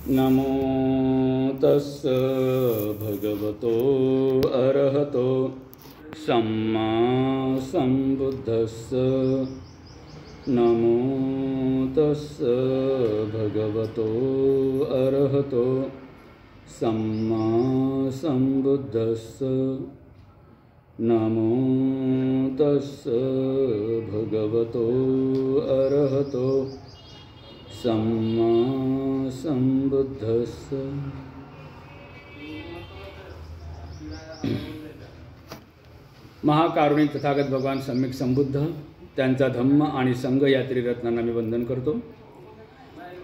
नमो तस्स भगवतो अरहतो सम्मा संबुद्धस्स। नमो तस्स भगवतो अरहतो सम्मा संबुद्धस्स। नमो तस्स भगवतो अरहतो सम्मा संबुद्धस्स। महाकारुणिक तथागत भगवान सम्यक संबुद्ध त्यांचा धम्म आणि संघ या त्रिरत्नांना मी वंदन करतो।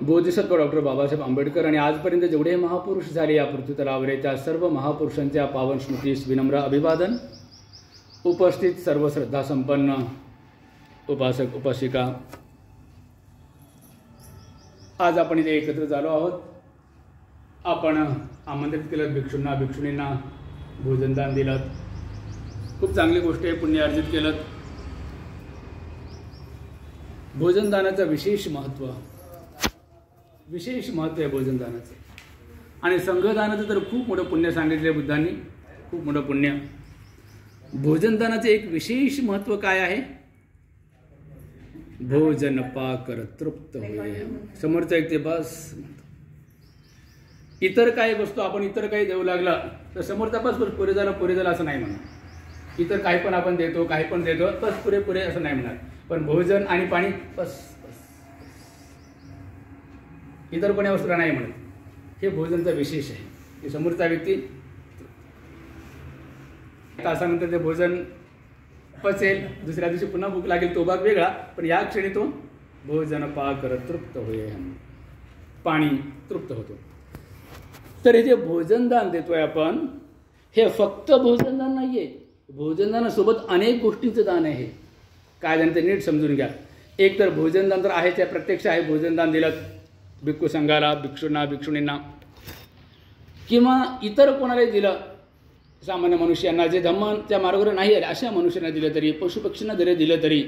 बोधिसत्व डॉक्टर बाबासाहेब आंबेडकर आणि आजपर्यंत जेवढे महापुरुष झाले या पृथ्वीतलावर त्या सर्व महापुरुषांच्या पावन स्मृतीस विनम्र अभिवादन। उपस्थित सर्व श्रद्धा संपन्न उपासक उपासिका, आज आपण इथे एकत्र झालो आहोत। आपण आमंत्रित केलं भिक्षूंना, भिक्षुणींना भोजनदान दिलं, खूप चांगली गोष्ट आहे, पुण्य अर्जित केलं। भोजनदानाचं विशेष महत्त्व आहे भोजनदानाचं। आणि संघदानाचं तर खूप मोठं पुण्य सांगितले बुद्धांनी, खूप मोठं पुण्य। भोजनदानाचे एक विशेष महत्त्व काय आहे? भोजन पाकर तृप्त होय। समोरचा एक ते बस, इतर काही वस्तू आपण इतर काही देऊ लागला तर समोरचा बस पुरे झाला असं नाही म्हणा। इतर काही पण आपण देतो, काही पण देतो, बस पुरे असं नाही म्हणणार। पण भोजन आणि पाणी बस इतर कोण्या वस्तूला नाही म्हणत। हे भोजनचा विशेष आहे की समोरचा व्यक्ती तासानंतर ते भोजन पचेल, दुसऱ्या दिवशी पुन्हा भूक लागेल, तो भाग वेगळा, पण या क्षणी तो भोजन पाकर तृप्त होय, पाणी तृप्त होतो। तर हे जे भोजनदान देतोय आपण, हे फक्त भोजनदान नाहीये, भोजनदानासोबत अनेक गोष्टींचं दान आहे। काय दान ते नीट समजून घ्या। एक तर भोजनदान तर आहे, त्या प्रत्यक्ष आहे, भोजनदान दिलं भिक्खू संघाला, भिक्षूंना, भिक्षुणींना किंवा इतर कोणालाही दिलं, सामान्य मनुष्यांना जे धम्माच्या मार्गावर नाही आले अशा मनुष्यांना दिलं तरी, पशुपक्षींना जरी दिलं तरी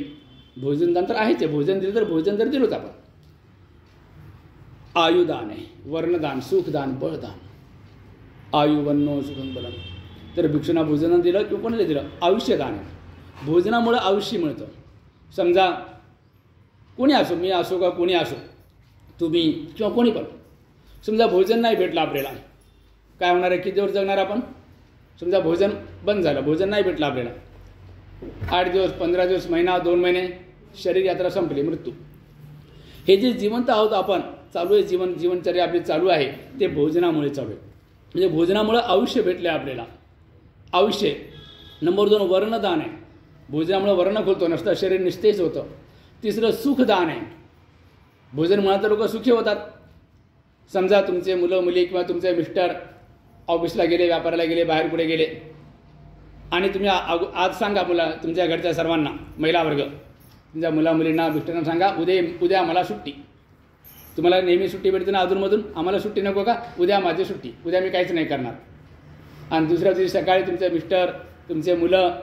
भोजनदान तर आहेच आहे। भोजन दिलं तर भोजन तर दिलोच आपण। आयुदान आहे, वर्णदान, सुखदान, बळदान। आयु वन्नो सुखं बलम। तर भिक्षूंना भोजन दिलं किंवा कोणाला दिलं, आयुष्यदान आहे। भोजनामुळे आयुष्य मिळतं। समजा कोणी असो, मी असो का कोणी असो, तुम्ही किंवा कोणी पण, समजा भोजन नाही भेटलं आपल्याला, काय होणार आहे? किती दिवस जगणार आपण? समजा भोजन बंद झालं, भोजन नाही भेटलं आपल्याला, 8 दिवस, 15 दिवस, महिना, 2 महिने, शरीर यात्रा संपली, मृत्यू। हे जे जिवंत आहोत आपण, चालू आहे जीवनचर्या आपली चालू आहे, ते भोजनामुळे चालू आहे। म्हणजे भोजनामुळे आयुष्य भेटले आपल्याला, आयुष्य। नंबर 2 वर्णदान आहे, भोजनामुळे वर्ण खोलतो, नसतं शरीर निस्तेज होतं। तिसरं सुखदान आहे, भोजन म्हणा तर लोक सुखी होतात। समजा तुमचे मुलं मुली किंवा तुमचे मिस्टर ऑफिसला गेले, व्यापाराला गेले, बाहेर कुठे गेले, आणि तुम्ही आज सांगा तुमच्या घरच्या सर्वांना, महिला वर्ग, तुमच्या मुला मुलींना, मिस्टरांना सांगा उद्या मला सुट्टी। तुम्हाला नेहमी सुट्टी भेटते ना अधूनमधून, आम्हाला सुट्टी नको का? उद्या माझी सुट्टी, उद्या मी काहीच नाही करणार। आणि दुसऱ्या दिवशी सकाळी तुमचे मिस्टर, तुमचे मुलं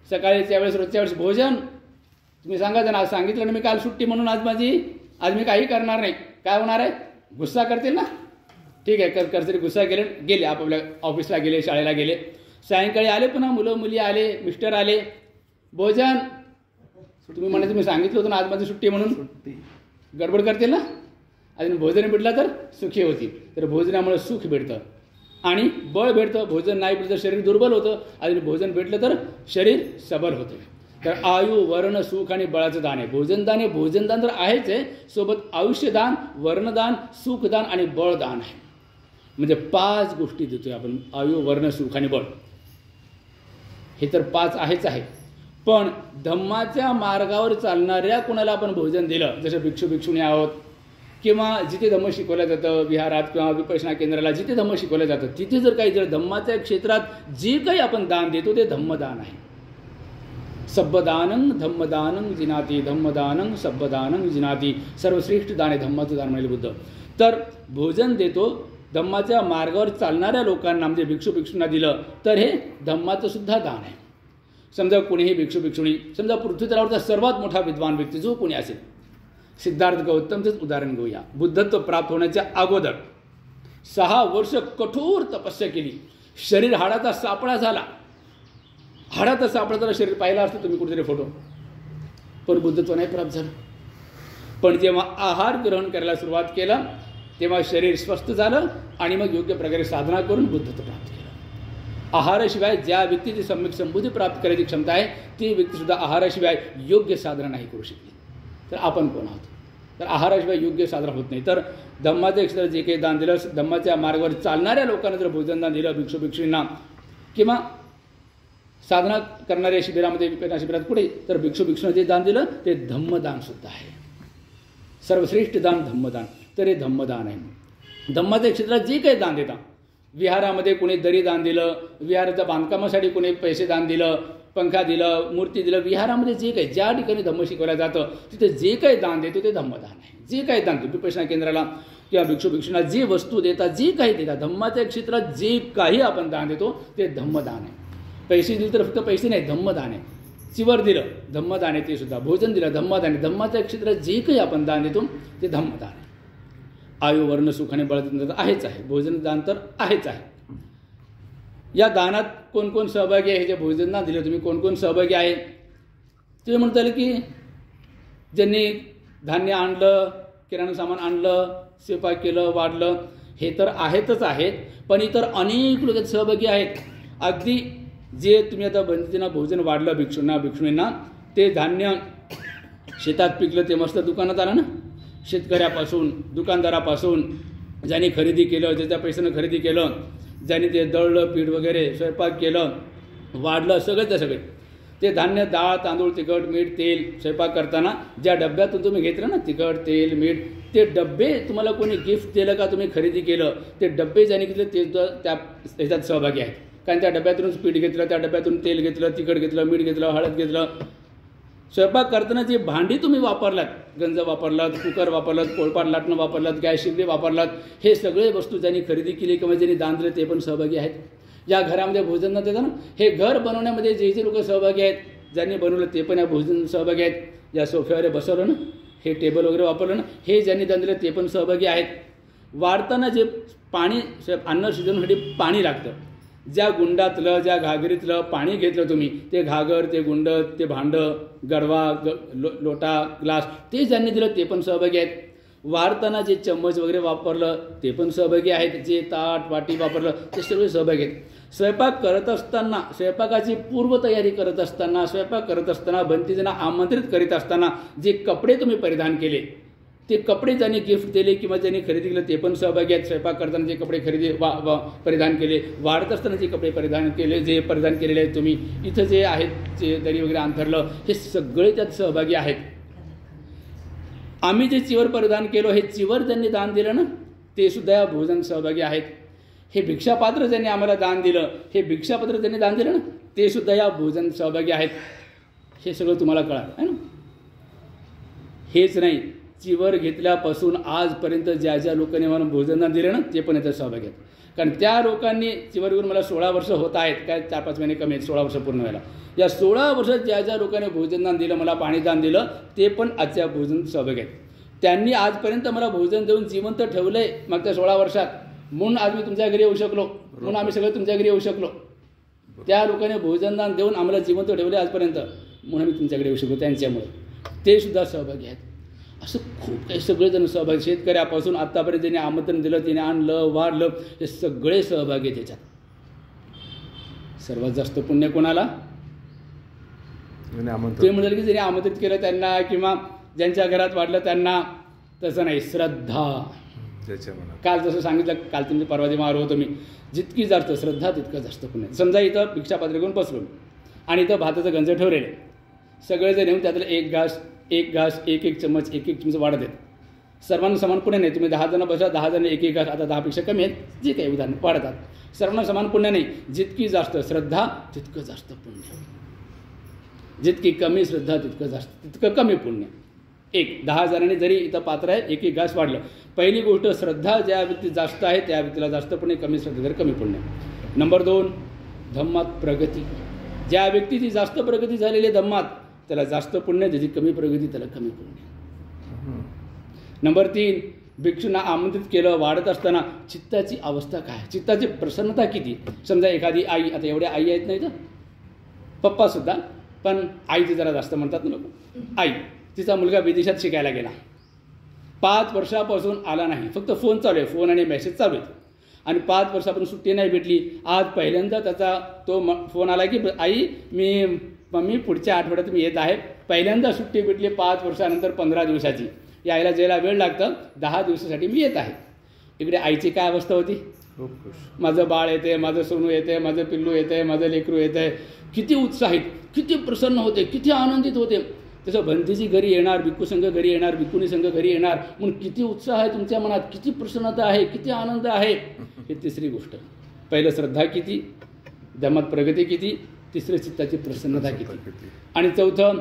सकाळीच्या वेळेस, रोजच्या वेळेस भोजन तुम्ही सांगा त्यांना, आज सांगितलं ना मी काल सुट्टी म्हणून, आज मी काही करणार नाही, काय होणार आहे? गुस्सा करतील ना? ठीक आहे, कसरी गुस्सा गेले आपापल्या ऑफिसला गेले, शाळेला गेले, सायंकाळी आले, पुन्हा मुलं मुली आले, मिस्टर आले, भोजन तुम्ही म्हणे तुम्ही सांगितलं होतं ना आज माझी सुट्टी म्हणून, गडबड करतील ना? आणि भोजन भेटलं तर सुखी होतील। तर भोजनामुळे सुख भेटतं आणि बळ भेटतं। भोजन नाही भेटलं तर शरीर दुर्बल होतं, आणि भोजन भेटलं तर शरीर सबल होतं। तर आयु, वर्ण, सुख आणि बळाचं दान आहे भोजनदान। हे भोजनदान तर आहेच आहे, सोबत आयुष्यदान, वर्णदान, सुखदान आणि बळदान आहे। म्हणजे 5 गोष्टी देतोय आपण, आयु, वर्ण, सुख आणि बळ। हे तर 5 आहेच आहे, पण धम्माच्या मार्गावर चालणाऱ्या कोणाला आपण भोजन दिलं, जसं भिक्षू भिक्षुणी आहोत, किंवा जिथे धम्म शिकवलं जातं विहारात किंवा विपश्यना केंद्राला, जिथे धम्म शिकवलं जातं तिथे जर काही जर धम्माच्या क्षेत्रात जे काही आपण दान देतो ते धम्मदान आहे। सब्बदानं धम्मदानं जिनाती, धम्मदानं सब्बदानं जिनाती। सर्वश्रेष्ठ दान आहे धम्माचं दान म्हणाले बुद्ध। तर भोजन देतो धम्माच्या मार्गावर चालणाऱ्या लोकांना, म्हणजे भिक्षू भिक्षूंना दिलं तर हे धम्माचं सुद्धा दान आहे। समजा कोणीही भिक्षू भिक्षुणी, समजा पृथ्वीतलावरचा सर्वात मोठा विद्वान व्यक्ती जो कोणी असेल, सिद्धार्थ गौतमचंच उदाहरण घेऊया. बुद्धत्व प्राप्त होण्याच्या अगोदर 6 वर्ष कठोर तपस्या केली. शरीर हाडाचा सापळा झाला. हाडाचा सापळा झाला. शरीर पाहिला असतं तुम्ही कुठेतरी फोटो. पण बुद्धत्व नाही प्राप्त झालं. पण जेव्हा आहार ग्रहण करायला सुरुवात केला तेव्हा शरीर स्वस्थ झालं आणि मग योग्य प्रकारे साधना करून बुद्धत्व प्राप्त केलं. आहाराशिवाय ज्या व्यक्तीची सम्यक संबुद्धी प्राप्त करायची क्षमता आहे ती व्यक्तीसुद्धा आहाराशिवाय योग्य साधना नाही करू शकली. तर आपण कोण आहोत? तर आहाराशिवाय योग्य साधना होत नाही. तर धम्माचं एक्स्ट्रा जे काही दान दिलं, धम्माच्या मार्गावर चालणाऱ्या लोकांना जर भोजन दान दिलं, भिक्षू भिक्षूंना किंवा साधना करणाऱ्या शिबिरामध्ये विपेना शिबिरात कुठे, तर भिक्षू भिक्षूंना जे दान दिलं ते धम्मदान सुद्धा आहे. सर्वश्रेष्ठ दान धम्मदान. तर हे धम्मदान आहे. धम्माच्या क्षेत्रात जे काही दान देतात, विहारामध्ये कोणी दरी दान दिलं, विहाराच्या बांधकामासाठी कोणी पैसे दान दिलं, पंखा दिलं, मूर्ती दिलं, विहारामध्ये जे काही ज्या ठिकाणी धम्म शिकवलं जातं तिथे जे काही दान देतो ते धम्मदान आहे. जे काही दान देतो विपश्यना केंद्राला किंवा भिक्षू भिक्षूंना जे वस्तू देतात, जे काही देतात, धम्माच्या क्षेत्रात जे काही आपण दान देतो ते धम्मदान आहे. पैसे दिले तर फक्त पैसे नाही, धम्मदान आहे. चिवर दिलं धम्मदान आहे, ते सुद्धा भोजन दिलं धम्मदान आहे. धम्माच्या क्षेत्रात जे काही आपण दान देतो ते धम्मदान आहे. आयु वर्ण सुखाने बळत आहेच आहे, भोजन दान तर आहेच आहे. या दानात कोण कोण सहभागी आहे? हे जे भोजन दान दिलं तुम्ही कोण कोण सहभागी आहे? तुम्ही म्हणता येईल की ज्यांनी धान्य आणलं, किराणा सामान आणलं, स्वयंपाक केलं, वाढलं, हे तर आहेतच आहेत. पण इतर अनेक लोक सहभागी आहेत. अगदी जे तुम्ही आता बंदितींना भोजन वाढलं भिक्षूंना भिक्षुणींना, ते धान्य शेतात पिकलं ते मस्त दुकानात आलं ना. शेतकऱ्यापासून दुकानदारापासून ज्यांनी खरेदी केलं, ज्याच्या पैशानं खरेदी केलं, ज्यांनी ते दळलं पीठ वगैरे स्वयंपाक केलं, वाढलं, सगळं सगळे ते धान्य, डाळ, तांदूळ, तिखट, मीठ, तेल स्वयंपाक करताना ज्या डब्यातून तुम्ही घेतलं ना तिखट, तेल, मीठ, ते डब्बे तुम्हाला कोणी गिफ्ट दिलं का तुम्ही खरेदी केलं, ते डब्बे ज्यांनी घेतले ते त्या ह्याच्यात सहभागी आहेत. कारण त्या डब्यातूनच पीठ घेतलं, त्या डब्यातून तेल घेतलं, तिखट घेतलं, मीठ घेतलं, हळद घेतलं. स्वयंपाक करताना जी भांडी तुम्ही वापरलात, गंज वापरलात, कुकर वापरलात, पोळपाट लाटणं वापरलात, गॅस शिगडी वापरलात, हे सगळे वस्तू ज्यांनी खरेदी केली किंवा ज्यांनी दान दिले ते पण सहभागी आहेत. या घरामध्ये भोजन देतात ना, हे घर बनवण्यामध्ये जे जे लोक सहभागी आहेत, ज्यांनी बनवलं ते पण या भोजन सहभागी आहेत. या सोफ्यावर बसवलं ना, हे टेबल वगैरे वापरलं ना, हे ज्यांनी दान दिलं ते पण सहभागी आहेत. वाढताना जे पाणी, अन्न शिजवण्यासाठी पाणी लागतं, ज्या गुंडातलं, ज्या घागरीतलं पाणी घेतलं तुम्ही, ते घागर, ते गुंड, ते भांडं, गडवा, लोटा, ग्लास, ते ज्यांनी दिलं ते पण सहभागी आहेत. वाढताना जे चम्मच वगैरे वापरलं ते पण सहभागी आहेत. जे ताट वाटी वापरलं ते सगळे सहभागी आहेत. स्वयंपाक करत असताना, स्वयंपाकाची पूर्वतयारी करत असताना, स्वयंपाक करत असताना, बंदितींना आमंत्रित करीत असताना जे कपडे तुम्ही परिधान केले, ते कपडे ज्यांनी गिफ्ट दिले किंवा ज्यांनी खरेदी केलं ते पण सहभागी आहेत. स्वयंपाक करताना जे कपडे परिधान केले, वाढत असताना जे कपडे परिधान केले, जे परिधान केलेले आहेत तुम्ही, इथं जे आहेत जे दरी वगैरे अंथरलं, हे सगळे त्यात सहभागी आहेत. आम्ही जे चिवर परिधान केलं, हे चिवर ज्यांनी दान दिलं ना ते सुद्धा या भोजन सहभागी आहेत. हे भिक्षापात्र ज्यांनी आम्हाला दान दिलं, हे भिक्षापात्र ज्यांनी दान दिलं ना ते सुद्धा या भोजन सहभागी आहेत. हे सगळं तुम्हाला कळालं आहे ना. हेच नाही, चिवर घेतल्यापासून आजपर्यंत ज्या ज्या लोकांनी मला भोजनदान दिलं ना ते पण याच्यात सहभागी आहेत. कारण त्या लोकांनी चिवर घेऊन मला 16 वर्ष होत आहेत, काय 4-5 महिने कमी आहेत 16 वर्ष पूर्ण व्हायला. या 16 वर्षात ज्या ज्या लोकांनी भोजनदान दिलं, मला पाणीदान दिलं, ते पण आजच्या भोजन सहभागी आहेत. त्यांनी आजपर्यंत मला भोजन देऊन जिवंत ठेवलं आहे मागच्या 16 वर्षात. म्हणून आज मी तुमच्या घरी येऊ शकलो, म्हणून आम्ही सगळे तुमच्या घरी येऊ शकलो. त्या लोकांनी भोजनदान देऊन आम्हाला जिवंत ठेवले आजपर्यंत, म्हणून आम्ही तुमच्याकडे येऊ शकलो. त्यांच्यामुळे ते सुद्धा सहभागी आहेत. असं खूप काही सगळेजण सहभागी, शेतकऱ्यापासून आत्तापर्यंत ज्यांनी आमंत्रण दिलं, त्याने आणलं, वाढलं, हे सगळे सहभागी आहेत त्याच्यात. सर्वात जास्त पुण्य कोणाला? ते म्हणाले की ज्यांनी आमंत्रित केलं त्यांना किंवा ज्यांच्या घरात वाढलं त्यांना. तसं नाही, श्रद्धा. काल जसं सांगितलं, काल तुमच्या परवादी मार होतो मी, जितकी जास्त श्रद्धा तितकं जास्त पुण्य. समजा इथं भिक्षापात्र घेऊन बसलो आणि इथं भाताचं गंज ठेवलेलं, सगळेजण येऊन त्यातलं एक घास, एक चम्मच, एक चमच वाढत आहेत. सर्वांना समान पुण्य नाही. तुम्ही 10 जण बसा, 10 जण एक घास, आता 10पेक्षा कमी आहेत, जे काही उदाहरण वाढतात. सर्वांना समान पुण्य नाही. जितकी जास्त श्रद्धा तितकं जास्त पुण्य, जितकी कमी श्रद्धा तितकं कमी पुण्य. 10 जणांनी जरी इथं पात्र आहे, एक घास वाढलं. पहिली गोष्ट, श्रद्धा ज्या व्यक्ती जास्त आहे त्या व्यक्तीला जास्त पुण्य, कमी श्रद्धा तर कमी पुण्य. नंबर 2, धम्मात प्रगती. ज्या व्यक्तीची जास्त प्रगती झालेली आहे धम्मात त्याला जास्त पुण्य, ज्याची कमी प्रगती त्याला कमी पुण्य. नंबर 3, भिक्षूंना आमंत्रित केलं, वाढत असताना चित्ताची अवस्था काय, चित्ताची प्रसन्नता किती. समजा एखादी आई, आता एवढ्या आई आहेत नाही तर पप्पासुद्धा, पण आईची जरा जास्त म्हणतात ना लोक. आई, तिचा मुलगा विदेशात शिकायला गेला, 5 वर्षापासून आला नाही, फक्त फोन चालू आहे, फोन आणि मेसेज चालू आहेत, आणि 5 वर्षापासून सुट्टी नाही भेटली. आज पहिल्यांदा त्याचा तो फोन आला की आई मम्मी पुढच्या आठवड्यात मी येत आहे. पहिल्यांदा सुट्टी भेटली 5 वर्षानंतर 15 दिवसाची. यायला जायला वेळ लागतं, 10 दिवसासाठी मी येत आहे. इकडे आईची काय अवस्था होती, माझं बाळ येते, माझं सोनू येते, माझं पिल्लू येते, माझं लेकरू येते. किती उत्साहित, किती प्रसन्न होते, किती आनंदित होते. तसं भंतीजी घरी येणार, भिक्खू संघ घरी येणार, भिक्खुनी संघ घरी येणार, म्हणून किती उत्साह आहे तुमच्या मनात, किती प्रसन्नता आहे, किती आनंद आहे. ही तिसरी गोष्ट. पहिलं श्रद्धा किती, धम्मात प्रगती किती, तिसरं चित्ताची प्रसन्नता किती, आणि चौथं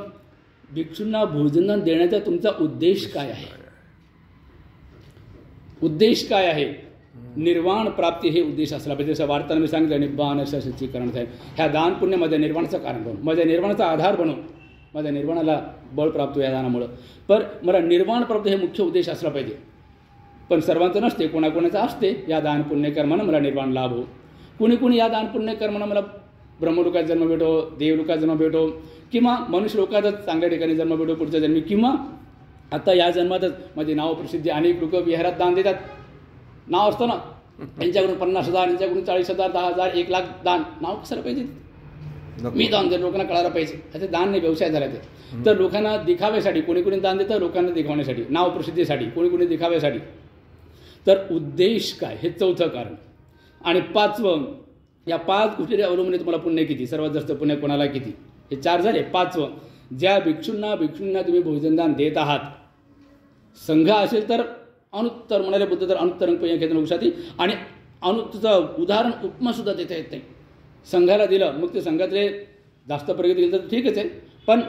भिक्षूंना भोजन देण्याचा तुमचा उद्देश काय आहे. उद्देश काय आहे, निर्वाण प्राप्ती हे उद्देश असला पाहिजे. जसं वार्ताला मी सांगितलं, निब्बाण असं सच्चीकरण आहे. ह्या दान पुण्य माझ्या निर्वाणाचं कारण बनव, माझ्या निर्वाणाचा आधार बनव, माझ्या निर्वाणाला बळ प्राप्त या दानामुळं. पण मला निर्वाण प्राप्त हे मुख्य उद्देश असला पाहिजे. पण सर्वांचं नसते, कोणाकोणाचं असते. या दान पुण्यकर्मानं मला निर्वाण लाभ हो. कुणी या दान पुण्यकर्मानं मला ब्रह्मलोकात जन्म भेटो, देवलोकात जन्म भेटो, किंवा मनुष्य लोकातच चांगल्या ठिकाणी जन्म भेटो पुढच्या जन्मी, किंवा आता या जन्मातच माझे नाव प्रसिद्धी. अनेक लोक विहारात दान देतात, नाव असतं ना, यांच्याकडून 50,000, यांच्याकडून 40,000, 10,000, 1,00,000 दान. नाव कशाला पाहिजे, मी दान देतो, लोकांना कळायला पाहिजे. आता दान नाही, व्यवसाय झाला ते. तर लोकांना दिखाव्यासाठी कोणी दान देतं, लोकांना दिखावण्यासाठी, नाव प्रसिद्धीसाठी, कोणी दिखाव्यासाठी. तर उद्देश काय, हे चौथं कारण. आणि 5वं, या 5 गोष्टी अवलंबून तुम्हाला पुण्य किती, सर्वात जास्त पुण्य कोणाला किती. हे 4 झाले. 5वं, ज्या भिक्षूंना तुम्ही भोजनदान देत आहात, संघ असेल तर अनुत्तर म्हणाले बुद्ध, तर अनुत्तरंग पैया लक्षात. आणि अनुत्तरचं उदाहरण उपमा सुद्धा देता येत नाही. संघाला दिलं, मग ते संघातले जास्त प्रगती केली तर ठीकच आहे, पण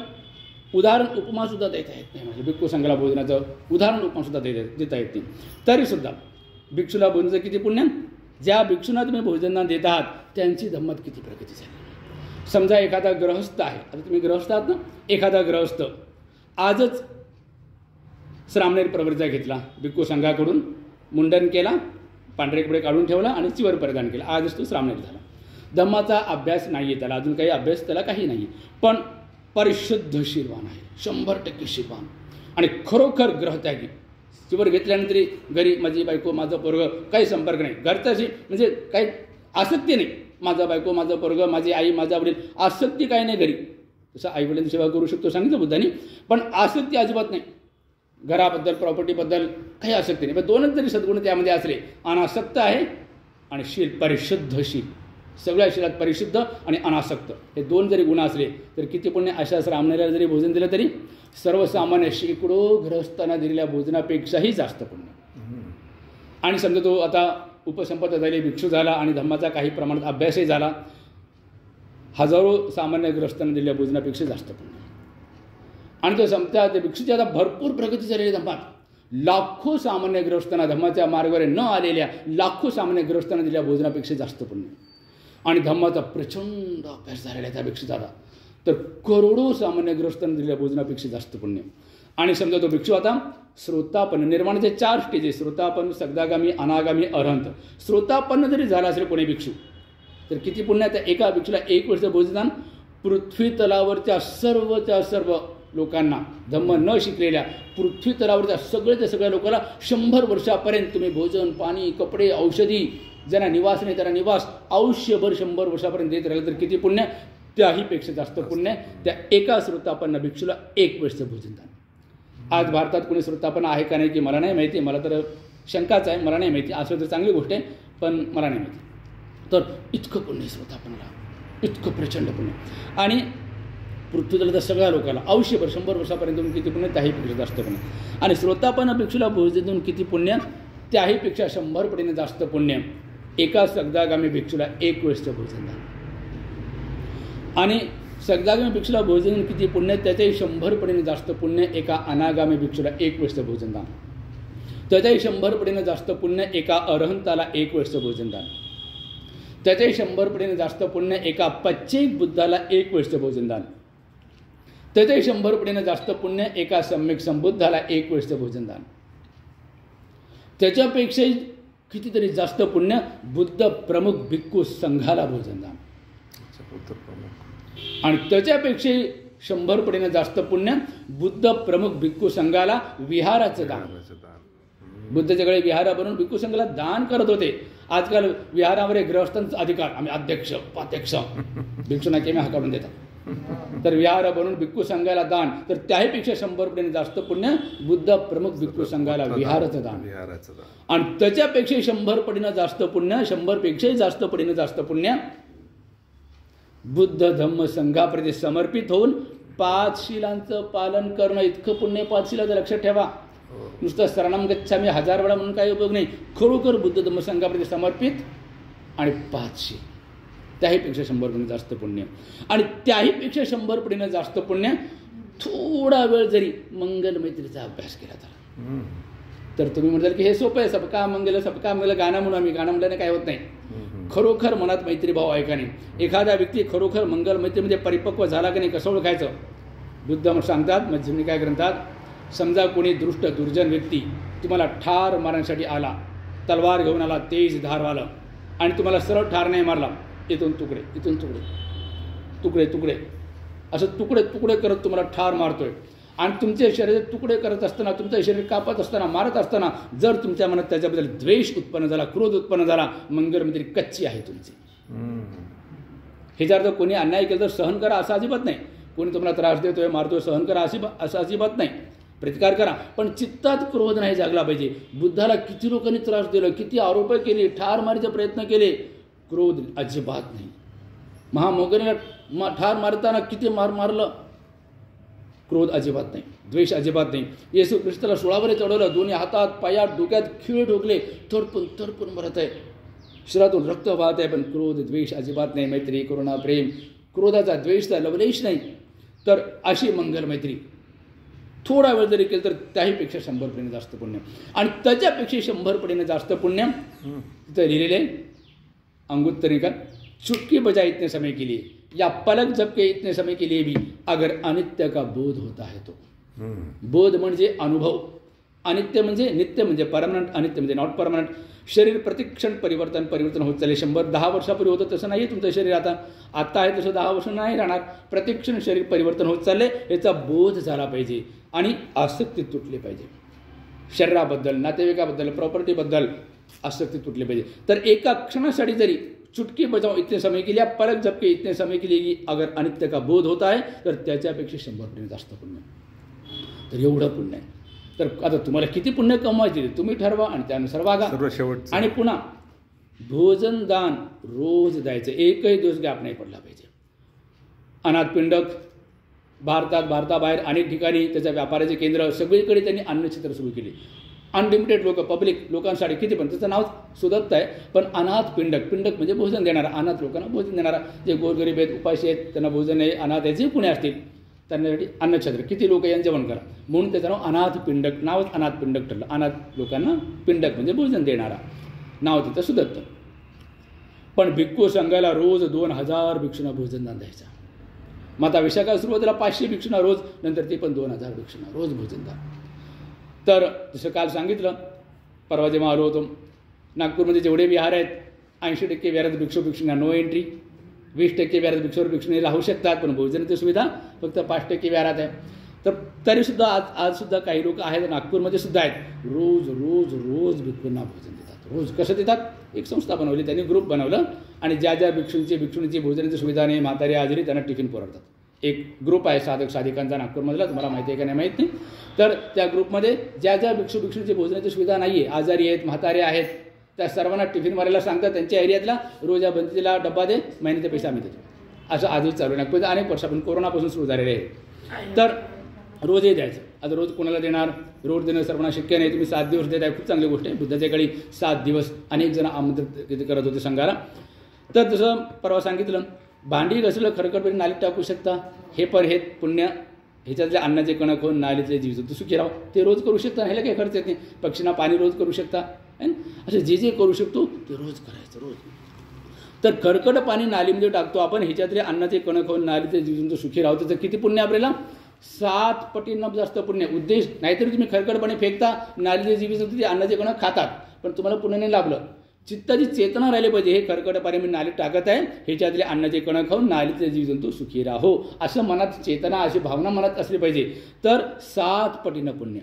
उदाहरण उपमा सुद्धा देता येत नाही. म्हणजे भिक्खू संघाला भोजनाचं उदाहरण उपमा सुद्धा देता येत नाही. तरीसुद्धा भिक्षूला भोजनाचं किती पुण्य, ज्या भिक्षूंना तुम्ही भोजनदान देत आहात त्यांची धम्मात किती प्रगती झाली. समजा एखादा गृहस्थ आहे, आता तुम्ही गृहस्थ आहात ना, एखादा गृहस्थ आजच श्रामणेर प्रवृत्तीचा घेतला, भिक्खू संघाकडून मुंडन केला, पांढरे कपडे काढून ठेवला आणि चिवर परिधान केला, आजच तो श्रामणेर झाला. धम्माचा अभ्यास नाही आहे त्याला, अजून काही अभ्यास त्याला काही नाही, पण परिशुद्ध शीलवान आहे, 100% शीलवान, आणि खरोखर ग्रहत्यागी. चिवर घेतल्यानंतर घरी माझी बायको, माझं पोरगं, काही संपर्क नाही, घरच्याशी म्हणजे काही आसक्ती नाही. माझा बायको, माझं पोरगं, माझी आई, माझा वडील, आसक्ती काही नाही घरी. तसं आई वडिलांची सेवा करू शकतो सांगितलं बुद्धांनी, पण आसक्ती अजिबात नाही. घराबद्दल, प्रॉपर्टीबद्दल काही आसक्ती नाही. पण 2च जरी सद्गुण त्यामध्ये असले, अनासक्त आहे आणि शील, परिशुद्ध शील, सगळ्या शीलात परिशुद्ध आणि अनासक्त, हे 2 जरी गुण असले तर किती पुण्य. अशा श्रामणेला जरी भोजन दिलं तरी सर्वसामान्य शेकडो गृहस्थांना दिलेल्या भोजनापेक्षाही जास्त पुण्य. आणि समजा तो आता उपसंपदा झाली, भिक्षू झाला आणि धम्माचा काही प्रमाणात अभ्यासही झाला, हजारो सामान्य गृहस्थांना दिलेल्या भोजनापेक्षा जास्त पुण्य. आणि तो समजा त्या भिक्षूची आता भरपूर प्रगती झालेली धम्मात, लाखो सामान्य गृहस्थांना, धम्माच्या मार्गावर न आलेल्या लाखो सामान्य गृहस्थांना दिलेल्या भोजनापेक्षा जास्त पुण्य. आणि धम्माचा प्रचंड अभ्यास झालेला आहे त्या भिक्षूचा, तर करोडो सामान्य गृहस्थांना दिलेल्या भोजनापेक्षा जास्त पुण्य. आणि समजा तो भिक्षू आता श्रोतापन्न, निर्वाणाचे 4 स्टेजेस, श्रोतापन्न, सगदागामी, अनागामी, अरहंत. श्रोतापन्न जरी झाला असेल कोणी भिक्षू तर किती पुण्य. त्या एका भिक्षूला 1 वर्ष भोजनदान, पृथ्वी तलावरच्या सर्व लोकांना, धम्म न शिकलेल्या पृथ्वी तलावरच्या सगळ्या लोकांना 100 वर्षापर्यंत तुम्ही भोजन, पाणी, कपडे, औषधी, ज्यांना निवास नाही त्यांना निवास, आयुष्यभर 100 वर्षापर्यंत देत राहिलं तर किती पुण्य. त्याहीपेक्षा जास्त पुण्य त्या एका श्रोतापन्न भिक्षूला 1 वर्ष भोजनदान. आज भारतात कोणी श्रोतापन्न आहे का नाही की मला नाही माहिती, मला तर शंकाच आहे, मला नाही माहिती. असं तर चांगली गोष्ट आहे, पण मला नाही माहिती. तर इतकं पुण्य श्रोतापन्नाला, इतकं प्रचंड पुण्य. आणि पृथ्वीतल्या सगळ्या लोकांना आयुष्यभर 100 वर्षापर्यंत किती पुण्य, त्याहीपेक्षा जास्त पुण्य. आणि श्रोतापन्न भिक्षूला भोजन देऊन किती पुण्य, त्याहीपेक्षा 100 पटीने जास्त पुण्य एका सगदागामी भिक्षूला 1 वर्ष भोजनदान. आणि सगदागामी भिक्षूला भोजन किती पुण्य, त्याच्याही 100 पटीने जास्त पुण्य एका अनागामी भिक्षूला 1 वर्ष भोजनदान. त्याच्याही 100 पटीने जास्त पुण्य एका अरहंताला 1 वर्ष भोजनदान. त्याच्याही 100 पटीने जास्त पुण्य एका पच्चैक बुद्धाला 1 वर्ष भोजनदान. त्याच्याही 100 पटीने जास्त पुण्य एका सम्यक संबुद्धाला 1 वर्ष भोजनदान. त्याच्यापेक्षाही कितीतरी जास्त पुण्य बुद्ध प्रमुख भिक्खू संघाला भोजनदान, आणि त्याच्यापेक्षाही 100 पटीने जास्त पुण्य बुद्ध प्रमुख भिक्खू संघाला विहाराचं दान. बुद्धच्याकडे विहारा बनवून भिक्खू संघाला दान करत होते. आजकाल विहारावर गृहस्थांचा अधिकार, आम्ही अध्यक्ष उपाध्यक्ष, भिक्षुना केमी हा काढून देतात. तर विहार बनवून भिक्खू संघाला दान, तर त्याहीपेक्षा 100 पटीने जास्त पुण्य बुद्ध प्रमुख भिक्खू संघाला विहाराचं दान. आणि त्याच्यापेक्षा 100 पटीनं जास्त पुण्य, 100 पेक्षाही जास्त पटीनं जास्त पुण्य बुद्ध धम्म संघाप्रती समर्पित होऊन 5 शिलांचं पालन करणं. इतकं पुण्य 5 शिलाचं लक्षात ठेवा. नुसतं शरणम गच्छामी 1000 वेळा म्हणून काही उपयोग नाही. खरोखर बुद्ध धम्म संघाप्रती समर्पित आणि 5 शील, त्याहीपेक्षा 100 पटीनं जास्त पुण्य. आणि त्याहीपेक्षा 100 पटीनं जास्त पुण्य थोडा वेळ जरी मंगल मैत्रीचा अभ्यास केला तर तुम्ही म्हणाल की हे सोपं आहे, सबका मंगल सबका मंगल गाणं म्हणून आम्ही, गाणं म्हणल्याने काय होत नाही. खरोखर मनात मैत्रीभाव आहे का नाही. एखादा व्यक्ती खरोखर मंगल मैत्रीमध्ये परिपक्व झाला की नाही कसं ओळखायचं. बुद्ध सांगतात मध्यमनिकाय ग्रंथात, समजा कोणी दुष्ट दुर्जन व्यक्ती तुम्हाला ठार मारण्यासाठी आला, तलवार घेऊन आला तेज धारवालं, आणि तुम्हाला सरळ ठार नाही मारला, इथून तुकडे इथून तुकडे तुकडे तुकडे असं तुकडे तुकडे करत तुम्हाला ठार मारतोय, आणि तुमचे शरीर तुकडे करत असताना, तुमचं शरीर कापत असताना, मारत असताना जर तुमच्या मनात त्याच्याबद्दल द्वेष उत्पन्न झाला, क्रोध उत्पन्न झाला, मंगल मैत्री कच्ची आहे तुमची. हे जर कोणी अन्याय केलं तर सहन करा असं अजिबात नाही. कोणी तुम्हाला त्रास देतोय, मारतोय, सहन करा असं अजिबात नाही. प्रतिकार करा, पण चित्तात क्रोध नाही जागला पाहिजे. बुद्धाला किती लोकांनी त्रास दिला, किती आरोप केले, ठार मारायचे प्रयत्न केले, क्रोध अजिबात नाही. महामोगरीला ठार मारताना किती मारलं, क्रोध अजिबात नाही, द्वेष अजिबात नाही. येशू ख्रिस्ताला सुळावर चढवलं, दोन्ही हातात पायात डोक्यात खिळे ठोकले, तडपून मरत आहे, शरीरातून रक्त वाहत आहे, पण क्रोध द्वेष अजिबात नाही. मैत्री करुणा प्रेम, क्रोधाचा द्वेषचा लवलेश नाही. तर अशी मंगल मैत्री थोडा वेळ जरी केलं तर त्याहीपेक्षा 100 पटीने जास्त पुण्य, आणि त्याच्यापेक्षा 100 पटीने जास्त पुण्य तिथं लिहिलेले अंगुत्तर निकाल. चुटकी बजाय इतने समय के लिए या पलक झपके इतने समय के लिए भी अगर अनित्य का बोध होता है तो. बोध म्हणजे अनुभव, अनित्य म्हणजे नित्य म्हणजे परमनंट, अनित्य म्हणजे नॉट परमनंट. शरीर प्रतिक्षण परिवर्तन होत चालले. 110 वर्षापूर्वी होतं तसं नाही तुमचं शरीर आता आहे तसं 10 वर्ष नाही राहणार. प्रतिक्षण शरीर परिवर्तन होत चालले, याचा बोध झाला पाहिजे आणि आसक्ती तुटली पाहिजे. शरीराबद्दल, नातेवाईकाबद्दल, प्रॉपर्टीबद्दल आसक्ती तुटली पाहिजे. तर एका क्षणासाठी जरी चुटकी बजाव इतने समय के लिए, पलक झपके इतने समय के लिए अगर अनित्य का बोध होता है तर त्याच्यापेक्षा 100 पटीने जास्त पुण्य. तर एवढं पुण्य आहे. तर आता तुम्हाला किती पुण्य कमवायचे तुम्ही ठरवा आणि त्यानुसार वागा. आणि पुन्हा भोजन दान रोज द्यायचं, एकही दिवस गॅप नाही पडला पाहिजे. अनाथपिंडक भारताबाहेर अनेक ठिकाणी त्याच्या व्यापाराचे केंद्र, सगळीकडे त्यांनी अन्नछत्र सुरू केले. अनलिमिटेड पब्लिक लोकांसाठी किती, पण त्याचं नाव सुदत्त आहे, पण अनाथ पिंडक म्हणजे भोजन देणारा, अनाथ लोकांना भोजन देणारा. जे गोरगरीब आहेत, उपाशी आहेत, त्यांना भोजन आहे, अनाथ आहेत, जे पुणे असतील त्यांच्यासाठी अन्नछत्र, किती लोक यांना जेवण करा, म्हणून त्याचं नाव अनाथ पिंडक, नावच अनाथ पिंडक ठरलं. अनाथ लोकांना पिंडक म्हणजे भोजन देणारा, नाव तिथं सुदत्त. पण भिक्खू संघाला रोज 2000 भिक्षूंना भोजनदान द्यायचा. माता विशाखा सुरुवातीला 500 भिक्षूंना रोज, नंतर ते पण 2000 भिक्षूंना रोज भोजनदान. तर जसं काल सांगितलं, परवा जेव्हा आलो होतो, नागपूरमध्ये जेवढे विहार आहेत 80% विहारात भिक्षुभिक्षूंना नो एंट्री, 20% विहारात भिक्षुभिक्षुणी राहू शकतात, पण भोजनाची सुविधा फक्त 5% विहारात आहे. तर तरीसुद्धा आजसुद्धा काही लोक आहेत नागपूरमध्ये सुद्धा आहेत, रोज भिक्षूंना भोजन देतात. रोज कसं देतात, एक संस्था बनवली त्यांनी, ग्रुप बनवलं, आणि ज्या भिक्षूंची भोजनाची सुविधा नाही, म्हातारी आजारी, त्यांना टिफिन पुरवतात. एक ग्रुप आहे साधक साधिकांचा नागपूरमधला, तुम्हाला माहिती आहे का नाही माहीत नाही. तर त्या ग्रुपमध्ये ज्या भिक्षूंची भोजनाची सुविधा नाही आहे, आजारी आहेत, म्हातारे आहेत, त्या सर्वांना टिफिन मारायला सांगतात. त्यांच्या एरियातला रोज या बंदीला डब्बा दे, महिन्याचे पैसे आम्ही देतो. असं आजच चालू आहे नागपूरचं, अनेक वर्षापासून, कोरोनापासून सुरू झालेले आहे. तर रोजही द्यायचं. आता रोज कोणाला देणार, रोज देणं सर्वांना शक्य नाही. तुम्ही 7 दिवस देत आहे, खूप चांगली गोष्ट आहे. बुद्धाच्या काळी 7 दिवस अनेक जण आमंत्रित करत होते संघाला. तर जसं परवा सांगितलं, भांडी घसलं खरकटपणे नालीत टाकू शकता, हे पुण्य. ह्याच्यातले अन्नाचे कणक होऊन नालीतले जीव तू सुखी राहू, ते रोज करू शकता, ह्याला काही खर्च येत नाही. पक्षींना पाणी रोज करू शकता, असं जे करू शकतो ते रोज करायचं, रोज. तर खरकट पाणी नालीमध्ये टाकतो आपण, ह्याच्यातले अन्नाचे कणक होऊन नालीतले जीव जंतू सुखी राहू, त्याचं किती पुण्य आपल्याला, 7 पटीनं जास्त पुण्य. उद्देश नाहीतरी तुम्ही खरखरपणे फेकता, नालीचे जीवजंतू ते अन्नाचे कण खातात, पण तुम्हाला पुण्य नाही लाभलं. चित्ताची चेतना राहिली पाहिजे, हे खरकटपाणी मी नालीत टाकत आहे, ह्याच्यातले अन्नाचे कण खाऊन नालीतले जीवजंतू सुखी राहो, असं मनात चेतना, अशी भावना मनात असली पाहिजे. तर 7 पटीनं पुण्य.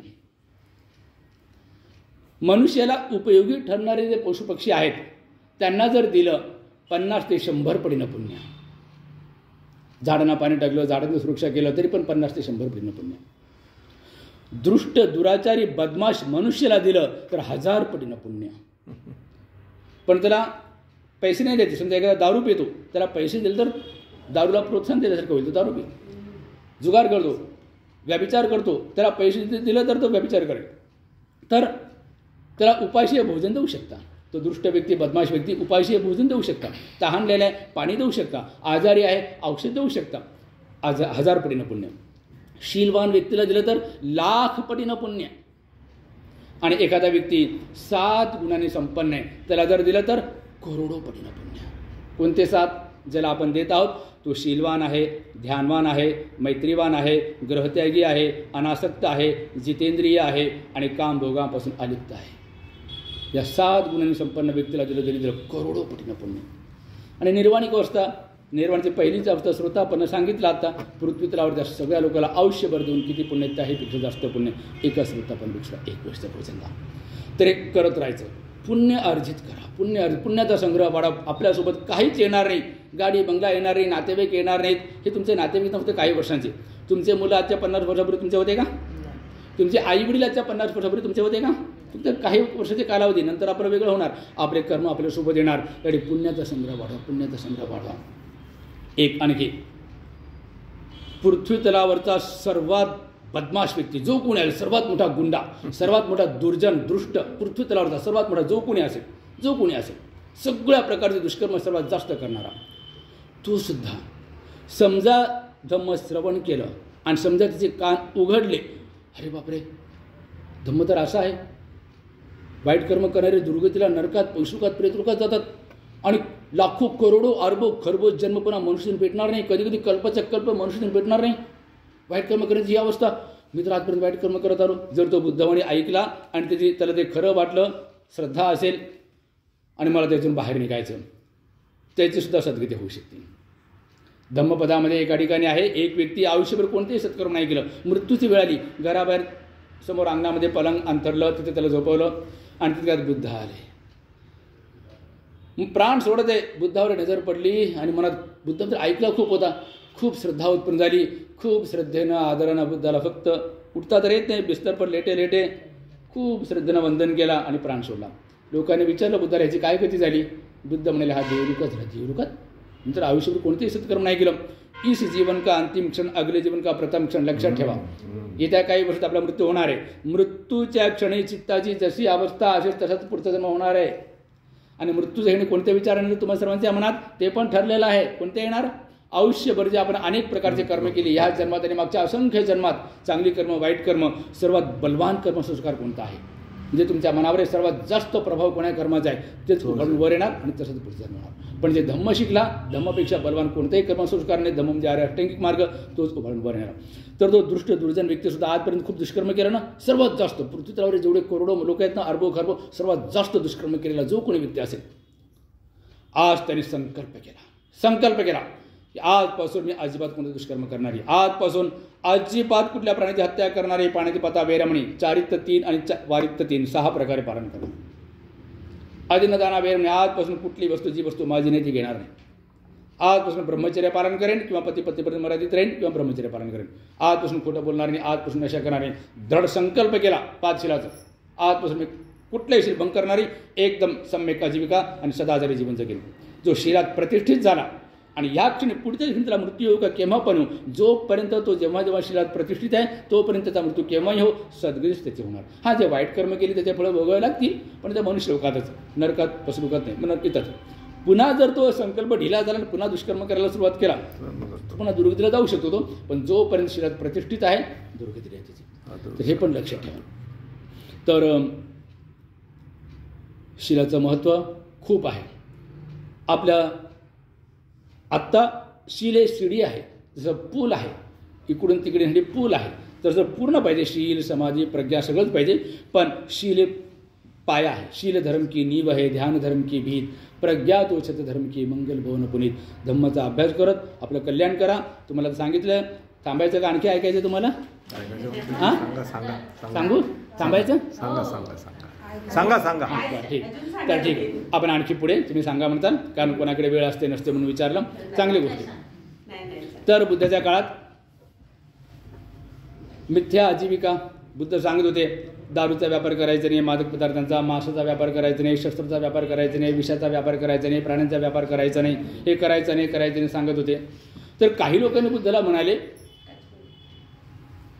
मनुष्याला उपयोगी ठरणारे जे पशुपक्षी आहेत त्यांना जर दिलं 50 ते 100 पटीनं पुण्य. झाडांना पाणी टाकलं, झाडांची सुरक्षा केलं तरी पण 50 ते 100 पटीनं पुण्य. दुष्ट, दुराचारी, बदमाश मनुष्याला दिलं तर 1000 पटीनं पुण्य. पण त्याला पैसे नाही द्यायचे. समजा एखादा दारू पितो, त्याला पैसे दिले तर दारूला प्रोत्साहन दिल्यासारखं होईल, तो दारू पितो. जुगार करतो, व्यभिचार करतो, त्याला पैसे दिलं तर तो व्यभिचार करेल. तर त्याला उपाशीय भोजन देऊ शकता. तो दुष्ट व्यक्ती, बदमाश व्यक्ती उपाशीय भोजन देऊ शकता, तहानलेला आहे पाणी देऊ शकता, आजारी आहे औषध देऊ शकता. 1000 पटीनं पुण्य. शीलवान व्यक्तीला दिलं तर 1,00,000 पटीनं पुण्य. आणि एखादा व्यक्ती 7 गुणांनी संपन्न आहे, त्याला जर दिलं तर करोडो पटीनं पुण्य. कोणते 7? ज्याला आपण देत आहोत तो शीलवान आहे, ध्यानवान आहे, मैत्रीवान आहे, ग्रहत्यागी आहे, अनासक्त आहे, जितेंद्रिय आहे आणि कामभोगापासून अलिप्त आहे. या 7 गुणांनी संपन्न व्यक्तीला दिलं करोडो पटीनं पुण्य. आणि निर्वाणिक अवस्था, निर्वाणची पहिलीच अवस्था श्रोतापन्न सांगितलं. आता पृथ्वी तलावरच्या सगळ्या लोकांना आयुष्यभर देऊन किती पुण्य, त्याहीपेक्षा जास्त पुण्य एका श्रोतापन्नपेक्षा 1 वर्ष भोजन द्या. तर एक करत राहायचं. पुण्य अर्जित करा, पुण्याचा संग्रह वाढा. आपल्यासोबत काहीच येणार नाही, गाडी बंगला येणार नाही, नातेवाईक येणार नाहीत. हे तुमचे नातेवाईक नव्हते काही वर्षांचे. तुमचे मुलं आजच्या 50 वर्षापूर्वी तुमचे होते का? तुमचे आई वडील आजच्या 50 वर्षापूर्वी तुमचे होते का? फक्त काही वर्षाचे कालावधी, नंतर आपलं वेगळं होणार. आपले कर्म आपल्यासोबत येणार. तरी पुण्याचा संग्रह वाढवा, पुण्याचा संग्रह वाढवा. एक आणखी, पृथ्वी तलावरचा सर्वात बदमाश व्यक्ती जो कोणी आहे, सर्वात मोठा गुंडा, सर्वात मोठा दुर्जन, दृष्ट, पृथ्वी तलावरचा सर्वात मोठा जो कोणी असेल, सगळ्या प्रकारचे दुष्कर्म सर्वात जास्त करणारा, तो सुद्धा समजा धम्म श्रवण केलं आणि समजा तिचे कान उघडले, अरे बापरे, धम्म तर असा आहे. वाईट कर्म करणारे दुर्गतीला, नरकात, पशुकात, प्रेतरुकात जातात आणि लाखो करोडो अरबो खरबो जन्म पुन्हा मनुष्याने भेटणार नाही. कधी कधी कल्पाचा कल्प मनुष्याने भेटणार नाही. वाईट कर्म करण्याची ही अवस्था. मी तर आजपर्यंत वाईट कर्म करत आलो. जर तो बुद्धवाणी ऐकला आणि त्याला ते खरं वाटलं, श्रद्धा असेल आणि मला त्यातून बाहेर निघायचं, त्याची सुद्धा सद्गती होऊ शकते. धम्मपदामध्ये एका ठिकाणी आहे, एक व्यक्ती आयुष्यभर कोणतेही सत्कर्म नाही केलं, मृत्यूची वेळ आली, घराबाहेर समोर अंगणामध्ये पलंग अंतरलं, तिथे त्याला झोपवलं आणि तिथे बुद्ध आले. प्राण सोडत आहे, बुद्धावर नजर पडली आणि मनात बुद्धाबद्दल ऐकलं खूप होता, खूप श्रद्धा उत्पन्न झाली. खूप श्रद्धेनं आदरानं बुद्धाला फक्त उठता तर येत नाही, बिस्तर पर लेटे खूप श्रद्धेनं वंदन केला आणि प्राण सोडला. लोकांनी विचारलं बुद्धाला ह्याची काय गती झाली? बुद्ध म्हणाले, हा देवरुकात नंतर आयुष्यभर कोणतेही सत्कर्म नाही केलं. इस जीवन का अंतिम क्षण, अगले जीवन का प्रथम क्षण लक्षात ठेवा. येत्या काही वर्षात आपला मृत्यू होणार आहे. मृत्यूच्या क्षणी चित्ताची जशी अवस्था असेल तसाच पुढचा जन्म होणार आहे. आणि मृत्यूचं येणे कोणत्या विचाराने तुम्हाला सर्वांच्या मनात ते पण ठरलेलं आहे. कोणते येणार? आयुष्यभर जे आपण अनेक प्रकारचे कर्म केले, ह्या जन्मात आणि मागच्या असंख्य जन्मात, चांगली कर्म, वाईट कर्म, सर्वात बलवान कर्मसंस्कार कोणता आहे, म्हणजे तुमच्या मनावर सर्वात जास्त प्रभाव कोणत्या कर्माचा आहे, तेच वर येणार आणि तसंच पुढचा जन्म होणार. पण जे धम्म शिकला, धम्मापेक्षा बलवान कोणताही कर्मसंस्कार नाही, धम्म म्हणजे अष्टांगिक मार्ग, तोच वर येणार. तर तो दुष्ट दुर्जन व्यक्तीसुद्धा आजपर्यंत खूप दुष्कर्म केलं ना, सर्वात जास्त पृथ्वी तलावर जेवढे करोडो लोक आहेत ना, अरबो खरबो, सर्वात जास्त दुष्कर्म केलेला जो कोणी व्यक्ती असेल, आज त्यांनी संकल्प केला की आजपासून मी अजिबात कोणतं दुष्कर्म करणारी, आजपासून अजिबात कुठल्या प्राण्याची हत्या करणारी, पाण्याची पता वेरमणी, चारित्य 3 आणि वारित्य 3 6 प्रकारे पालन करणार. अदिनदाना वेरमणी, आजपासून कुठली वस्तू, जी वस्तू माझी नाही ती घेणार नाही. आजपासून ब्रह्मचर्य पालन करेन किंवा पतीपर्यंत मर्यादित राहीन किंवा ब्रह्मचर्य पालन करेन. आजपासून खोटं बोलणार नाही, आजपासून नशा करणार नाही. दृढ संकल्प केला 5 शिलाचा, आजपासून मी कुठल्याही शील भंग करणारी, एकदम सम्यक आजीविका आणि सदाचारी जीवन जगेल. जो शिलात प्रतिष्ठित झाला आणि या क्षणी पुढच्या क्षणी त्याला मृत्यू येऊ का केव्हा पण हो, जोपर्यंत तो जेव्हा शिलात प्रतिष्ठित आहे तोपर्यंत त्याचा मृत्यू केव्हाही हो, सद्गतीच त्याचे होणार. हा, जे वाईट कर्म केली त्याच्या फळं भोगावे लागतील, पण त्या मनुष्य लोकातच, नरकात पशुलोकात नाही, मग इथंच. पुन्हा जर तो संकल्प ढिला झाला आणि पुन्हा दुष्कर्म करायला सुरुवात केला तर पुन्हा दुर्गतीला जाऊ शकतो तो, पण जोपर्यंत शिलात प्रतिष्ठित आहे दुर्गतीला आहे त्याची. तर हे पण लक्षात ठेवा. तर शिलाचं महत्त्व खूप आहे. आपल्या आत्ता शील हे शिडी आहे, जसं पूल आहे, इकडून तिकडे म्हणजे पूल आहे. तर जर पूर्ण पाहिजे शील समाधी प्रज्ञा सगळंच पाहिजे, पण शील हे पाया आहे. शील धर्म की नीव है, ध्यान धर्म की भीत, प्रज्ञा तो छत धर्म की मंगल भवन पुनीत. धम्माचा अभ्यास करत आपलं कल्याण करा. तुम्हाला सांगितलं थांबायचं का आणखी ऐकायचं तुम्हाला? हां सांगू थांबायचं? सांगा. ठीक. तर ठीक आहे, आपण आणखी पुढे तुम्ही सांगा म्हणताल, कारण कोणाकडे वेळ असते नसते म्हणून विचारलं. चांगली गोष्ट. तर बुद्धाच्या काळात मिथ्या आजीविका. बुद्ध सांगत होते दारूचा व्यापार करायचा नाही, मादक पदार्थांचा, मांसाचा व्यापार करायचा नाही, शस्त्राचा व्यापार करायचा नाही, विषाचा व्यापार करायचा नाही, प्राण्यांचा व्यापार करायचा नाही, हे करायचं नाही सांगत होते. तर काही लोकांनी बुद्धाला म्हणाले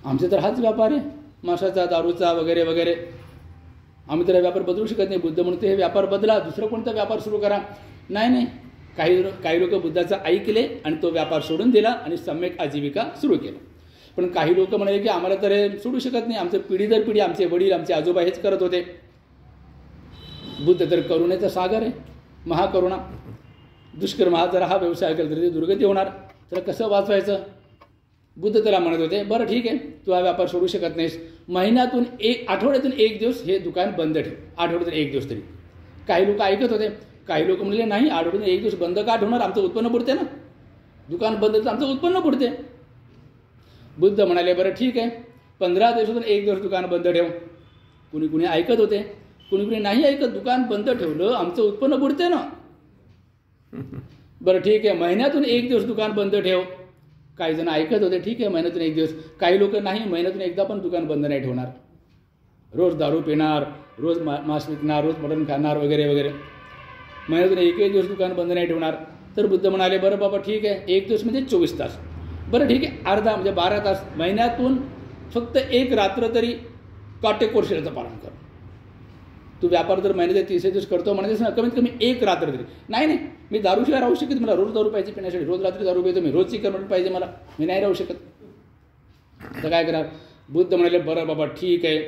आमचा तर हाच व्यापार आहे, मांसाचा, दारूचा वगैरे वगैरे, आम्ही तर व्यापार बदलू शकत नाही. बुद्ध म्हणते हे व्यापार बदला, दुसरं कोणता व्यापार सुरू करा. नाही, काही लोक बुद्धाचं ऐकले आणि तो व्यापार सोडून दिला आणि सम्यक आजीविका सुरू केला. पण काही लोक म्हणाले की आम्हाला तर हे सोडू शकत नाही, आमचं पिढी दर पिढी आमचे वडील आमचे आजोबा हेच करत होते. बुद्ध तर करुणेचा सागर आहे, महाकरुणा. दुष्कर्म हा जर हा व्यवसाय केला तर ते दुर्गती होणार, तर कसं वाचवायचं? बुद्ध त्याला म्हणत होते बरं ठीक आहे, तू हा व्यापार सोडू शकत नाहीस, महिन्यातून आठवड्यातून एक दिवस हे दुकान बंद ठेव, आठवड्यातून एक दिवस तरी. काही लोक ऐकत होते, काही लोक म्हणले नाही, आठवड्यातून एक दिवस बंद का ठेवणार, आमचं उत्पन्न बुडते ना, दुकान बंद तर आमचं उत्पन्न बुडते. बुद्ध म्हणाले बरं ठीक आहे, 15 दिवसातून एक दिवस दुकान बंद ठेव. कुणी ऐकत होते, कुणी नाही ऐकत. दुकान बंद ठेवलं आमचं उत्पन्न बुडते ना. बरं ठीक आहे, महिन्यातून एक दिवस दुकान बंद ठेव. काही जण ऐकत होते, ठीक आहे महिन्यातून एक दिवस. काही लोक नाही, महिन्यातून एकदा पण दुकान बंद नाही ठेवणार, रोज दारू पिणार, रोज मांस विकणार, रोज मटण खाणार वगैरे वगैरे, महिन्यातून एकही दिवस दुकान बंद नाही ठेवणार. तर बुद्ध म्हणाले बरं बाबा ठीक आहे, एक दिवस म्हणजे 24 तास. बरं ठीक आहे, अर्धा म्हणजे 12 तास. महिन्यातून फक्त एक रात्र तरी काटेकोर शिराचं पालन कर. तू व्यापार जर महिन्याचे 30 दिवस करतो म्हणायचं ना, कमीत कमी एक रात्र तरी. नाही मी दारूशिवाय राहू शकत, मला रोज दारू पाहिजे पिण्यासाठी, रोज रात्री दारू पितो मी, रोजची करमणूक पाहिजे मला, मी नाही राहू शकत. तर काय करा? बुद्ध म्हणाले बरं बाबा ठीक आहे,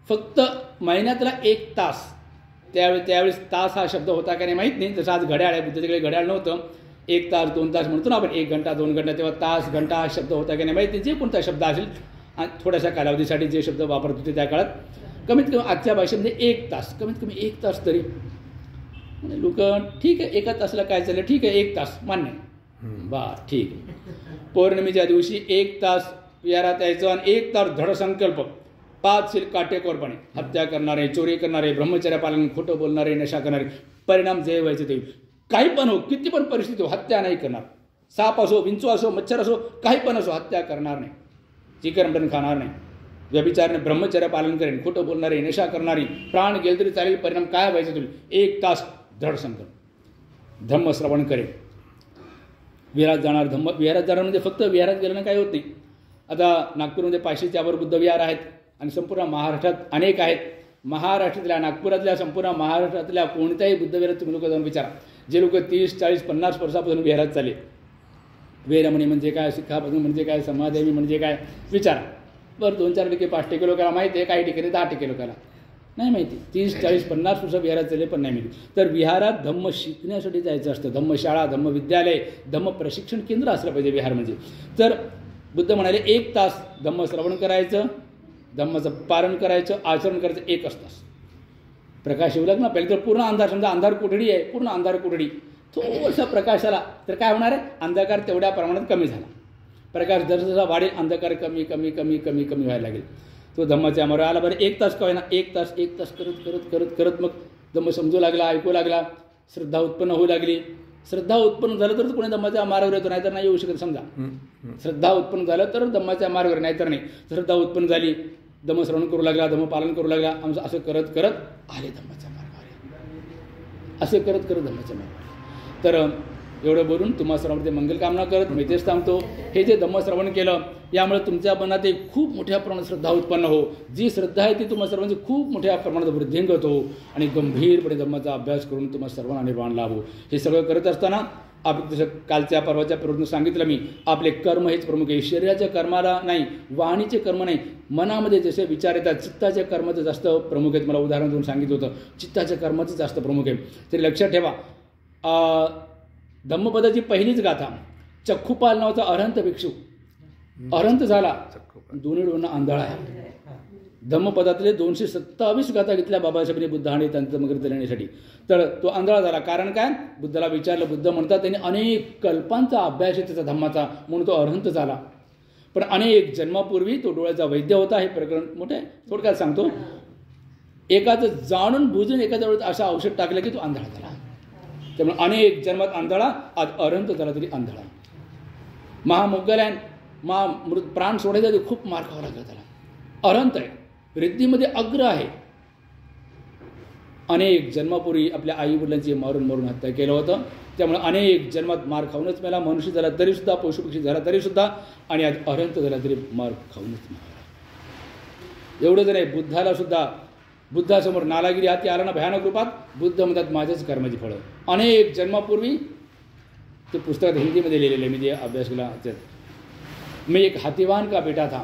फक्त महिन्यातला 1 तास. त्यावेळेस तास हा शब्द होता का नाही माहीत नाही, जसं आज घड्याळ आहे, बुद्धाच्याकडे घड्याळ नव्हतं. 1 तास 2 तास म्हणतो ना आपण, 1 घंटा 2 घंटा, तेव्हा तास घंटा हा शब्द होता की नाही माहिती. जे कोणता शब्द असेल थोड्याशा कालावधीसाठी जे शब्द वापरत होते त्या काळात, कमीत कमी आजच्या भाषेमध्ये 1 तास, कमीत कमी 1 तास तरी. म्हणजे लोक ठीक आहे, 1 तासाला काय चाललं, ठीक आहे 1 तास मान्य, बा ठीक आहे. पौर्णिमेच्या दिवशी 1 तास विहारात यायचं आणि 1 तास धडसंकल्प, 5 शील काटेकोरपणे, हत्या करणारे, चोरी करणारे, ब्रह्मचर्य पालन, खोटं बोलणारे, नशा करणारे, परिणाम जे व्हायचे ते काही पण हो, किती पण परिस्थिती हो, हत्या नाही करणार. साप असो, विंचू असो, मच्छर असो, काही पण असो, हत्या करणार नाही, चिकन मटण खाणार नाही, व्यभिचाराने ब्रह्मचर्य पालन करेन, खोटं बोलणारे, नशा करणारी, प्राण गेले तरी चालेल, परिणाम काय व्हायचे तुला, 1 तास धडसंकल्प, धम्मश्रवण करेन. विहारात जाणार, विहारात जाणार म्हणजे फक्त विहारात गेल्यानं काही होत नाही. आता नागपूरमध्ये 500च्या वर बुद्ध विहार आहेत आणि संपूर्ण महाराष्ट्रात अनेक आहेत. महाराष्ट्रातल्या, नागपुरातल्या, संपूर्ण महाराष्ट्रातल्या कोणत्याही बुद्ध विहारात तुम्ही लोक जाऊन विचारा. जे लोक 30, 40, 50 वर्षापासून विहारात चालले, वेरमणी म्हणजे काय, शिखापदन म्हणजे काय, समाधी म्हणजे काय, विचारा. बरं 2-4 5% लोकांना माहिती आहे, काही ठिकाणी 10% लोकांना नाही माहिती. 30, 40, 50 वर्ष विहारात चालले पण नाही माहिती. तर विहारात धम्म शिकण्यासाठी जायचं असतं. धम्मशाळा, धम्मविद्यालय, धम्म प्रशिक्षण केंद्र असलं पाहिजे विहार म्हणजे. तर बुद्ध म्हणाले 1 तास धम्म श्रवण करायचं, धम्माचं पारण करायचं, आचरण करायचं 1 तास. प्रकाश येऊ लागला ना, पहिले तर पूर्ण अंधार, समजा अंधार कोठडी आहे, पूर्ण अंधार कोठडी, थोडंसं प्रकाश आला तर काय होणार आहे, अंधकार तेवढ्या प्रमाणात कमी झाला. प्रकाश जसजसा वाढेल, अंधकार कमी कमी कमी कमी कमी व्हायला लागेल. तो धम्माच्या अमर आला. बरं 1 तास काय ना, 1 तास करत करत करत करत मग धम्म समजू लागला, ऐकू लागला, श्रद्धा उत्पन्न होऊ लागली. श्रद्धा उत्पन्न झालं तर कोणी धम्माच्या मार्गावर येतो, नाहीतर नाही येऊ शकत. समजा श्रद्धा उत्पन्न झालं तर धम्माच्या मार्गावर, नाहीतर नाही. श्रद्धा उत्पन्न झाली, धम्मश्रवण करू लागला, धम्मपालन करू लागला, आमचं असं करत करत आले धम्माच्या मार्गावर, असे करत करत धम्माच्या मार्गावर. तर एवढं बोलून तुम्हा सर्वांमध्ये मंगलकामना करत मी तेच थांबतो. हे जे धम्मश्रवण केलं यामुळे तुमच्या मनात एक खूप मोठ्या प्रमाणात श्रद्धा उत्पन्न हो. जी श्रद्धा आहे ती तुम्हा सर्वांची खूप मोठ्या प्रमाणात वृद्धिंगत हो आणि गंभीरपणे धम्माचा अभ्यास करून तुम्हा सर्वांना निर्वाण लाभो. हे सगळं करत असताना आपण जसं कालच्या परवाच्या प्रवृत्तीनं सांगितलं मी, आपले कर्म हेच प्रमुख आहे. शरीराच्या कर्माला नाही, वाणीचे कर्म नाही, मनामध्ये जसे विचार येतात, चित्ताच्या कर्माचं जास्त प्रमुख आहेत. मला उदाहरण देऊन सांगितलं होतं, चित्ताच्या कर्माचं जास्त प्रमुख आहे. तरी लक्षात ठेवा, धम्मपदाची पहिलीच गाथा, चक्खुपाल नावाचा अरहंत भिक्षू अरहंत झाला, दोन्ही डोळ्यांना आंधळा आहे. धम्मपदातले 227 गाथा घेतल्या बाबासाहेबांनी बुद्धाने त्यांचं मगर देण्यासाठी. तर तो आंधळा झाला. कारण काय? बुद्धाला विचारलं. बुद्ध म्हणतात त्यांनी अनेक कल्पांचा अभ्यास आहे त्याचा धम्माचा, म्हणून तो अरहंत झाला. पण अनेक जन्मापूर्वी तो डोळ्याचा वैद्य होता. हे प्रकरण मोठे थोडक्यात सांगतो. एकाचं जाणून बुजून एखाद्या वेळेस अशा औषध टाकलं की तो आंधळा झाला. त्यामुळे अनेक जन्मात आंधळा, आज अरहंत झाला तरी आंधळा. महामोग्गलायन प्राण सोडायचा खूप मार खावा लागला त्याला. अरहंत आहे, रिद्धीमध्ये अग्र आहे. अनेक जन्मापूर्वी आपल्या आई वडिलांची मारून मारून हत्या केलं होतं. त्यामुळे अनेक जन्मात मार खाऊनच मेला. मनुष्य झाला तरीसुद्धा, पशुपक्षी झाला तरीसुद्धा, आणि आज अरहंत झाला तरी मार खाऊनच मेला. एवढं जर आहे, बुद्धाला सुद्धा बुद्धासमोर नालागिरी हाती आला ना भयानक रूपात, बुद्ध म्हणतात माझ्याच कर्माची फळं. अनेक जन्मापूर्वी ते पुस्तकात हिंदीमध्ये लिहिलेलं आहे, मी जे अभ्यास केला. मैं एक हाथीवान का बेटा था,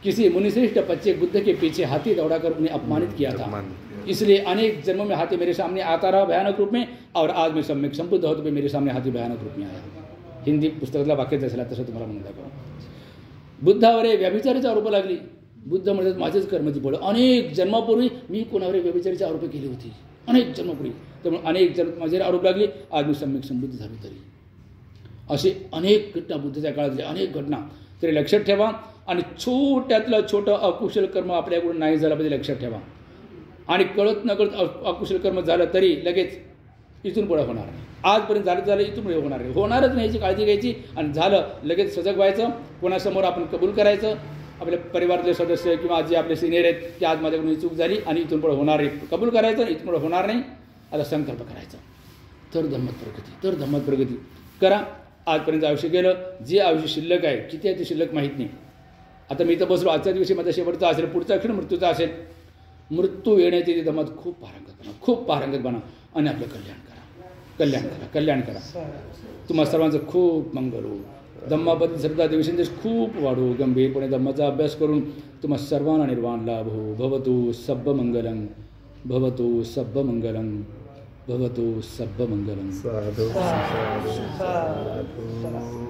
किसी मुनिश्रेष्ठ बच्चे बुद्ध के पीछे हाथी दौड़ाकर उन्हें अपमानित किया था, इसलिए अनेक जन्मों में हाथी मेरे सामने आता रहा भयानक रूप में, और आज मैं सम्यक संबुद्ध होते मेरे सामने हाथी भयानक रूप में आया. हिंदी पुस्तकातला वाक्यच असेल तसं तुम्हाला म्हणून दाखवा. बुद्धावर व्यभिचाराची आरोप लागली. बुद्ध म्हणतात माझेच कर्माची फळं. अनेक जन्मापूर्वी मी कोणावर व्यभिचाराची आरोप केली होती, अनेक जन्मापूर्वी. त्यामुळे अनेक जन्म माझे आरोप लागले, आज मी सम्यक संबुद्ध झालो. तरी असे अनेक घटना बुद्धाच्या काळातले अनेक घटना तरी लक्षात ठेवा. आणि छोट्यातलं छोटं अकुशल कर्म आपल्याकडून नाही झालं पाहिजे, लक्षात ठेवा. आणि कळत नकळत अकुशल कर्म झालं तरी लगेच इथून पुढे होणार नाही. आजपर्यंत झालं इथून पुढे होणार नाही, होणारच नाही याची काळजी घ्यायची. आणि झालं लगेच सजग व्हायचं. कोणासमोर आपण कबूल करायचं, आपल्या परिवारातले सदस्य किंवा जे आपले सिनियर आहेत की आज माझ्याकडून ही चूक झाली आणि इथून पुढे होणार नाही, कबूल करायचं. इथून पुढे होणार नाही, आता संकल्प करायचा. तर धम्मत प्रगती करा. आजपर्यंत आयुष्य गेलं, जे आयुष्य शिल्लक आहे किती आहे ते शिल्लक माहीत नाही. आता मी इथं बसलो, आजच्या दिवशी माझा शेवटचा असेल, पुढचा क्षण मृत्यूचा असेल. मृत्यू येण्याची धम्मात खूप पारंगतपणा आणि आपलं कल्याण करा. तुम्हा सर्वांचं खूप मंगल हो. धम्माबद्दल श्रद्धा देवसंदेश खूप वाढो. गंभीरपणे धम्माचा अभ्यास करून तुम्हा सर्वांना निर्वाण लाभ हो. भवतु सब्ब मंगलम, भवतु सब्ब मंगलम, भवतु सब्ब मंगलम. साधु साधु साधु.